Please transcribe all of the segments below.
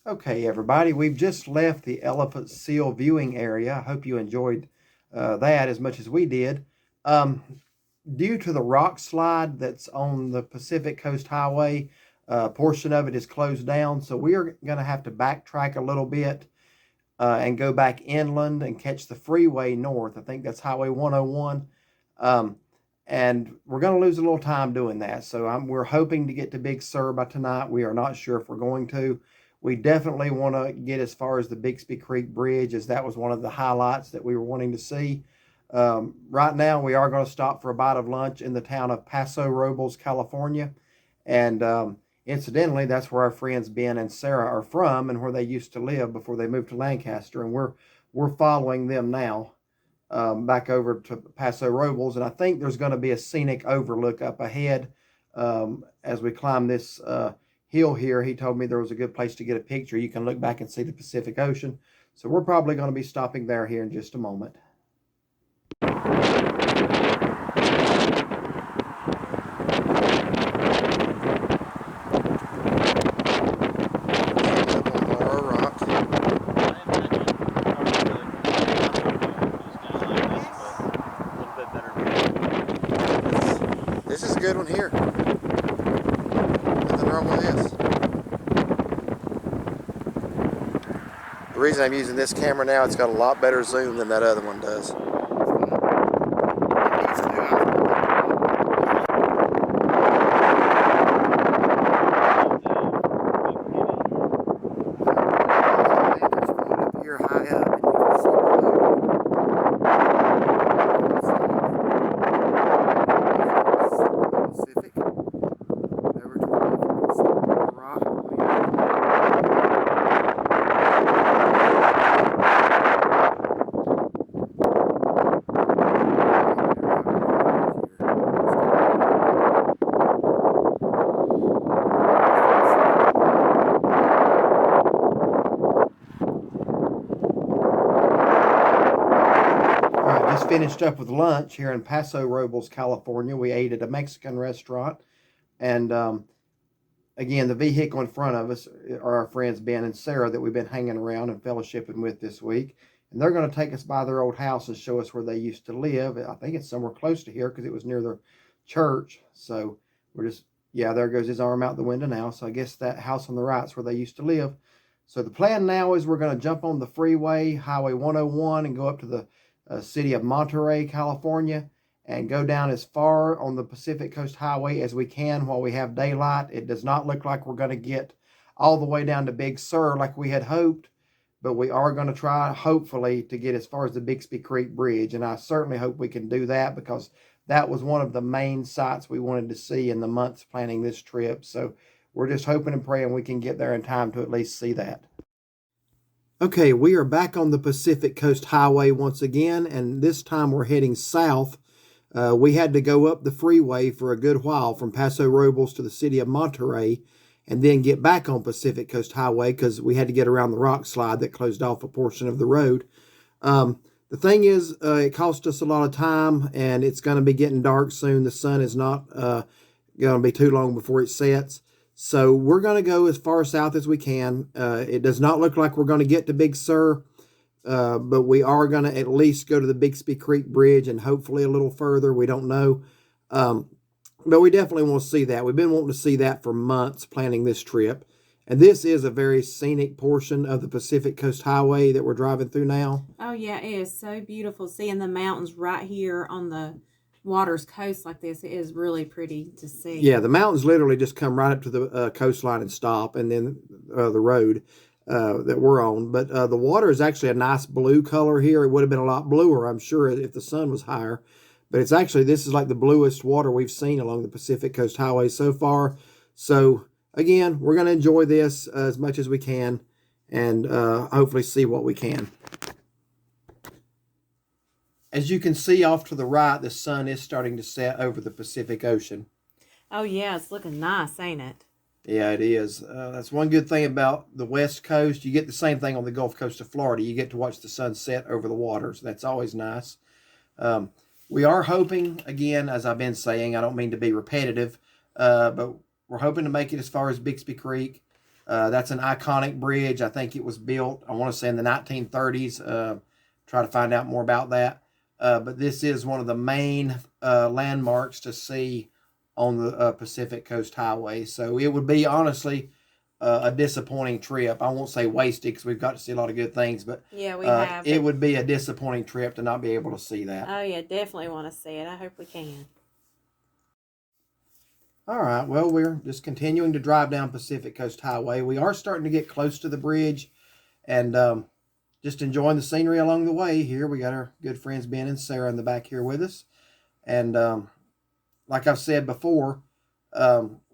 Okay, everybody, we've just left the elephant seal viewing area. I hope you enjoyed that as much as we did. Um, Due to the rock slide that's on the Pacific Coast Highway, a portion of it is closed down, so we are going to have to backtrack a little bit and go back inland and catch the freeway north. I think that's Highway 101. Um, and we're going to lose a little time doing that. So we're hoping to get to Big Sur by tonight. We are not sure if we're going to. We definitely want to get as far as the Bixby Creek Bridge, as that was one of the highlights that we were wanting to see. Right now, we are going to stop for a bite of lunch in the town of Paso Robles, California. And incidentally, that's where our friends Ben and Sarah are from and where they used to live before they moved to Lancaster. And we're following them now back over to Paso Robles. And I think there's going to be a scenic overlook up ahead as we climb this hill here. He told me there was a good place to get a picture. You can look back and see the Pacific Ocean. So we're probably going to be stopping there here in just a moment. This is a good one here. Nothing wrong with this. The reason I'm using this camera now, it's got a lot better zoom than that other one does. Finished up with lunch here in Paso Robles, California. We ate at a Mexican restaurant. And again, the vehicle in front of us are our friends Ben and Sarah that we've been hanging around and fellowshipping with this week. And they're going to take us by their old house and show us where they used to live. I think it's somewhere close to here because it was near their church. So we're just, yeah, there goes his arm out the window now. So I guess that house on the right is where they used to live. So the plan now is we're going to jump on the freeway, Highway 101, and go up to the city of Monterey, California, and go down as far on the Pacific Coast Highway as we can while we have daylight. It does not look like we're going to get all the way down to Big Sur like we had hoped, but we are going to try, hopefully, to get as far as the Bixby Creek Bridge, and I certainly hope we can do that because that was one of the main sites we wanted to see in the months planning this trip. So we're just hoping and praying we can get there in time to at least see that. Okay, we are back on the Pacific Coast Highway once again, and this time we're heading south. We had to go up the freeway for a good while from Paso Robles to the city of Monterey and then get back on Pacific Coast Highway because we had to get around the rock slide that closed off a portion of the road. The thing is, it cost us a lot of time, and it's going to be getting dark soon. The sun is not going to be too long before it sets. So we're going to go as far south as we can. It does not look like we're going to get to Big Sur, but we are going to at least go to the Bixby Creek Bridge and hopefully a little further. We don't know. But we definitely want to see that. We've been wanting to see that for months planning this trip. And this is a very scenic portion of the Pacific Coast Highway that we're driving through now. Oh, yeah, it is so beautiful seeing the mountains right here on the water's coast like this. It is really pretty to see. Yeah, the mountains literally just come right up to the coastline and stop, and then the road that we're on. But the water is actually a nice blue color here. It would have been a lot bluer, I'm sure, if the sun was higher. But it's actually, this is like the bluest water we've seen along the Pacific Coast Highway so far. So again, we're going to enjoy this as much as we can and hopefully see what we can. As you can see off to the right, the sun is starting to set over the Pacific Ocean. Oh, yeah, it's looking nice, ain't it? Yeah, it is. That's one good thing about the West Coast. You get the same thing on the Gulf Coast of Florida. You get to watch the sun set over the water, so that's always nice. We are hoping, again, as I've been saying, I don't mean to be repetitive, but we're hoping to make it as far as Bixby Creek. That's an iconic bridge. I think it was built, I want to say, in the 1930s. Try to find out more about that. But this is one of the main landmarks to see on the Pacific Coast Highway. So it would be honestly a disappointing trip. I won't say wasted because we've got to see a lot of good things, but Yeah, we have. It would be a disappointing trip to not be able to see that. Oh, yeah, definitely want to see it. I hope we can. All right, well, we're just continuing to drive down Pacific Coast Highway. We are starting to get close to the bridge and just enjoying the scenery along the way. Here we got our good friends Ben and Sarah in the back here with us. And like I've said before,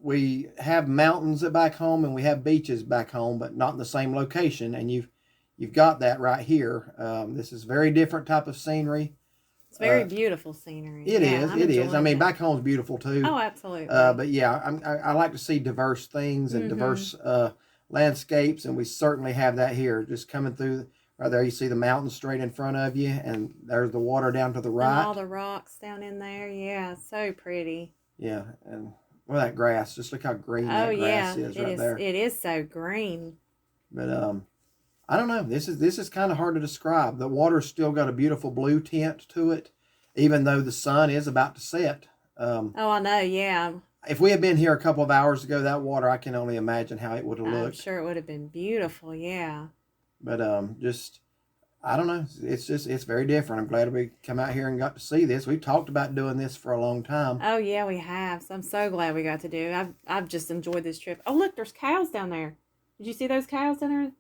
we have mountains back home and we have beaches back home, but not in the same location. And you've got that right here. This is very different type of scenery. It's very beautiful scenery. It is. I mean, back home's beautiful too. Oh, absolutely. But yeah, I like to see diverse things and diverse landscapes, and we certainly have that here. Just coming through right there, you see the mountains straight in front of you, and there's the water down to the right. And all the rocks down in there. Yeah, so pretty. Yeah, and well, that grass. Just look how green that grass is right there. It is so green. But I don't know. This is kind of hard to describe. The water's still got a beautiful blue tint to it, even though the sun is about to set. Oh, I know. Yeah. If we had been here a couple of hours ago, that water, I can only imagine how it would have looked. I'm sure it would have been beautiful. Yeah. But just, I don't know. It's very different. I'm glad we come out here and got to see this. We've talked about doing this for a long time. Oh yeah, we have. So I'm so glad we got to do it. I've just enjoyed this trip. Oh look, there's cows down there. Did you see those cows down there?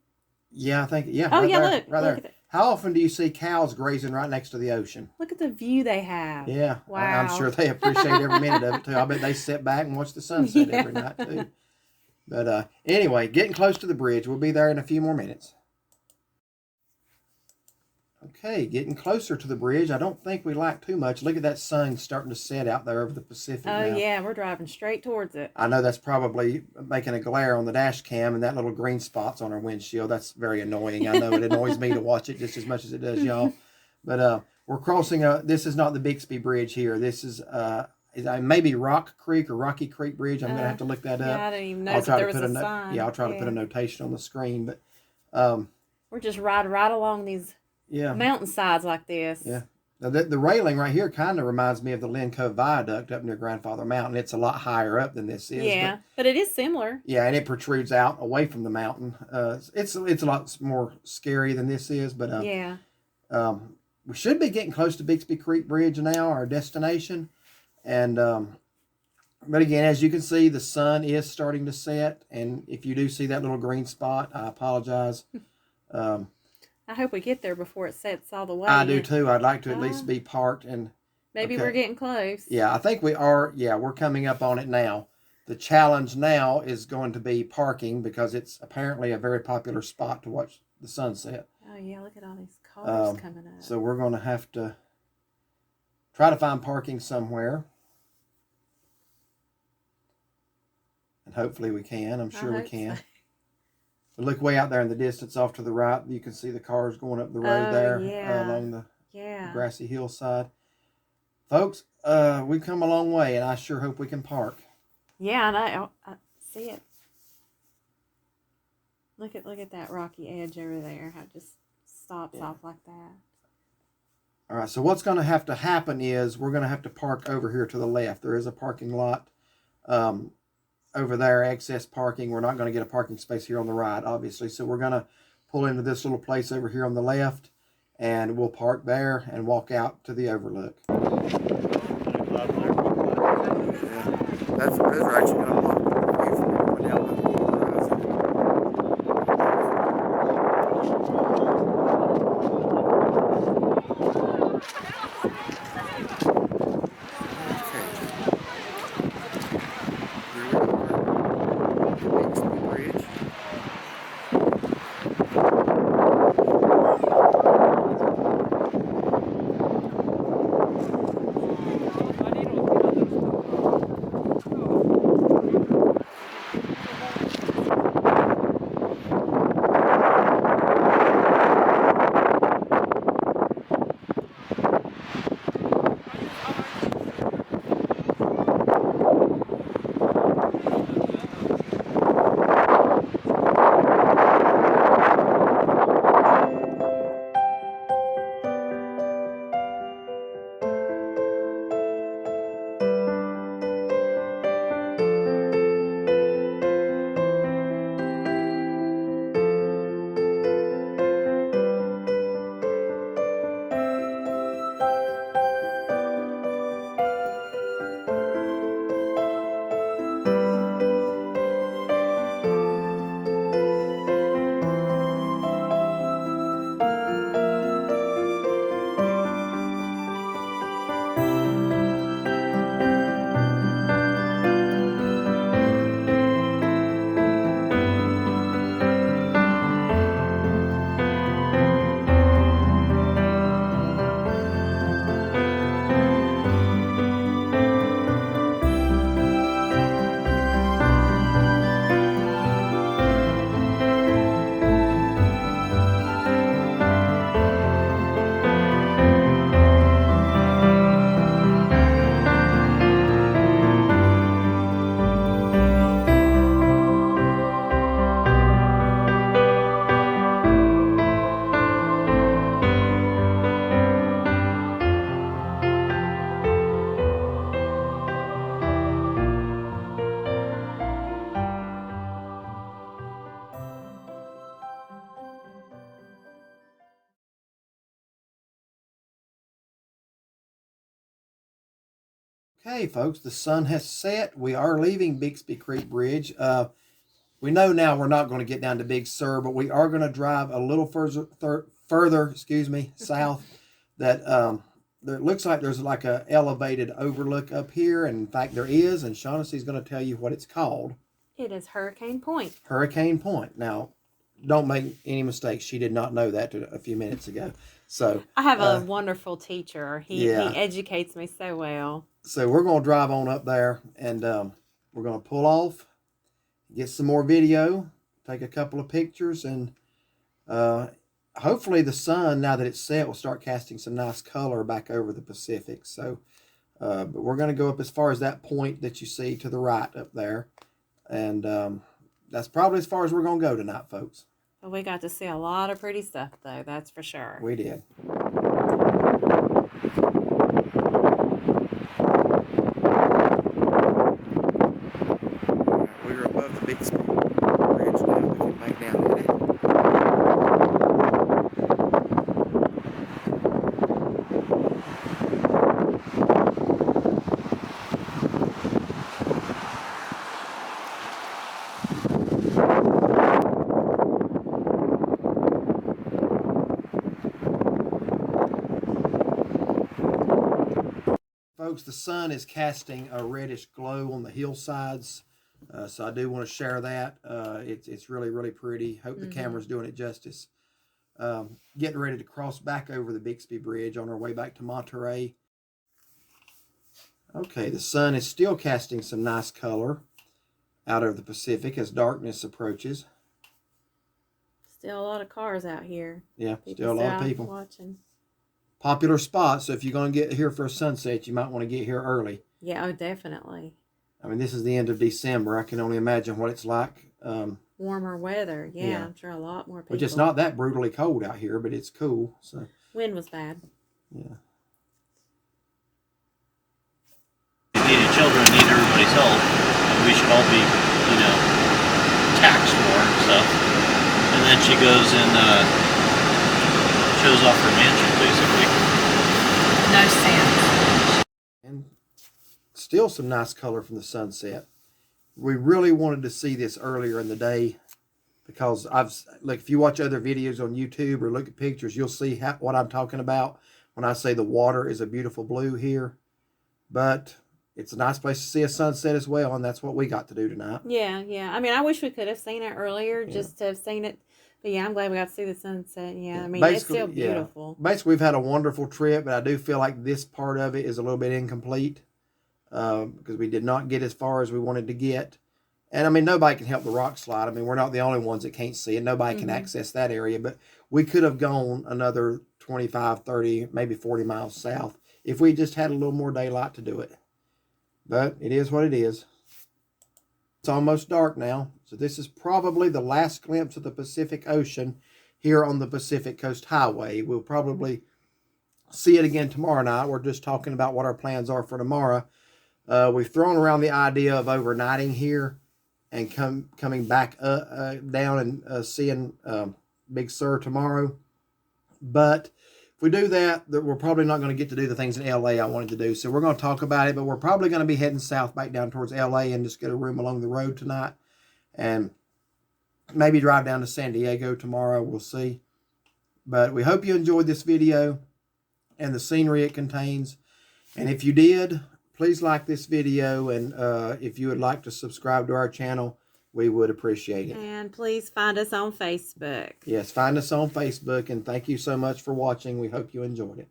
Yeah, I think, yeah. Oh right yeah, there, look. right Look there. at it. How often do you see cows grazing right next to the ocean? Look at the view they have. Yeah. Wow. I'm sure they appreciate every minute of it too. I bet they sit back and watch the sunset every night too. But anyway, getting close to the bridge. We'll be there in a few more minutes. Okay, getting closer to the bridge. I don't think we lack too much. Look at that sun starting to set out there over the Pacific now. Oh yeah, we're driving straight towards it. I know that's probably making a glare on the dash cam and that little green spots on our windshield. That's very annoying. I know it annoys me to watch it just as much as it does y'all. But we're crossing this is not the Bixby Bridge here. This is maybe Rock Creek or Rocky Creek Bridge. I'm going to have to look that up. Yeah, I didn't even notice there was a sign. Yeah, I'll try to put a notation on the screen. But we're just riding right along these mountainsides like this. Yeah. Now the railing right here kind of reminds me of the Lynn Cove Viaduct up near Grandfather Mountain. It's a lot higher up than this is. Yeah, but it is similar. Yeah, and it protrudes out away from the mountain. It's a lot more scary than this is, but we should be getting close to Bixby Creek Bridge now, our destination. And but again, as you can see, the sun is starting to set, and if you do see that little green spot, I apologize. I hope we get there before it sets all the way. I do too. I'd like to at least be parked and maybe we're getting close. Yeah, I think we are. Yeah, we're coming up on it now. The challenge now is going to be parking because it's apparently a very popular spot to watch the sunset. Oh yeah, look at all these cars coming up. So we're going to have to try to find parking somewhere. And hopefully we can. I'm sure we can. So. But look way out there in the distance off to the right. You can see the cars going up the road there along the grassy hillside. Folks, we've come a long way, and I sure hope we can park. Yeah, I see it. Look at that rocky edge over there. How it just stops off like that. All right, so what's going to have to happen is we're going to have to park over here to the left. There is a parking lot over there, excess parking. We're not going to get a parking space here on the right, obviously. So we're going to pull into this little place over here on the left, and we'll park there and walk out to the overlook. Those are actually going to block the view from everyone down the horizon. Okay, folks, the sun has set. We are leaving Bixby Creek Bridge. We know now we're not going to get down to Big Sur, but we are going to drive a little further, south. That there looks like there's like a elevated overlook up here, and in fact there is. And Shaughnessy's going to tell you what it's called. It is Hurricane Point. Hurricane Point. Now, don't make any mistakes. She did not know that a few minutes ago. So I have a wonderful teacher. He educates me so well. So we're going to drive on up there, and we're going to pull off, get some more video, take a couple of pictures, and hopefully the sun, now that it's set, will start casting some nice color back over the Pacific. So, but we're going to go up as far as that point that you see to the right up there, and that's probably as far as we're going to go tonight, folks. Well, we got to see a lot of pretty stuff, though, that's for sure. We did. We're above the Bixby Bridge now. We can make down at it. Folks, the sun is casting a reddish glow on the hillsides, so I do want to share that. It's really, really pretty. Hope the camera's doing it justice. Getting ready to cross back over the Bixby Bridge on our way back to Monterey. Okay, the sun is still casting some nice color out of the Pacific as darkness approaches. Still a lot of cars out here. Yeah, still a lot of people watching. Popular spot, so if you're going to get here for a sunset, you might want to get here early. Yeah, oh, definitely. I mean, this is the end of December. I can only imagine what it's like. Warmer weather. Yeah, I'm sure a lot more people. Which it's not that brutally cold out here, but it's cool. So wind was bad. Yeah. Needed children need everybody's help. And we should all be, taxed for and stuff. And then she goes and shows off her mansion, basically. No sense. And still some nice color from the sunset. We really wanted to see this earlier in the day because if you watch other videos on YouTube or look at pictures, you'll see what I'm talking about when I say the water is a beautiful blue here. But it's a nice place to see a sunset as well, and that's what we got to do tonight. Yeah. I mean, I wish we could have seen it earlier just to have seen it. But yeah, I'm glad we got to see the sunset. Yeah, I mean, it's still beautiful. Yeah. Basically, we've had a wonderful trip, but I do feel like this part of it is a little bit incomplete because we did not get as far as we wanted to get. And I mean, nobody can help the rock slide. I mean, we're not the only ones that can't see it. Nobody can access that area, but we could have gone another 25, 30, maybe 40 miles south if we just had a little more daylight to do it. But it is what it is. It's almost dark now, so this is probably the last glimpse of the Pacific Ocean here on the Pacific Coast Highway. We'll probably see it again tomorrow night. We're just talking about what our plans are for tomorrow. We've thrown around the idea of overnighting here and coming back down and seeing Big Sur tomorrow. But if we do that, we're probably not going to get to do the things in LA I wanted to do. So we're going to talk about it, but we're probably going to be heading south back down towards LA and just get a room along the road tonight. And maybe drive down to San Diego tomorrow. We'll see. But we hope you enjoyed this video and the scenery it contains. And if you did, please like this video. And if you would like to subscribe to our channel, we would appreciate it. And please find us on Facebook. Yes, find us on Facebook. And thank you so much for watching. We hope you enjoyed it.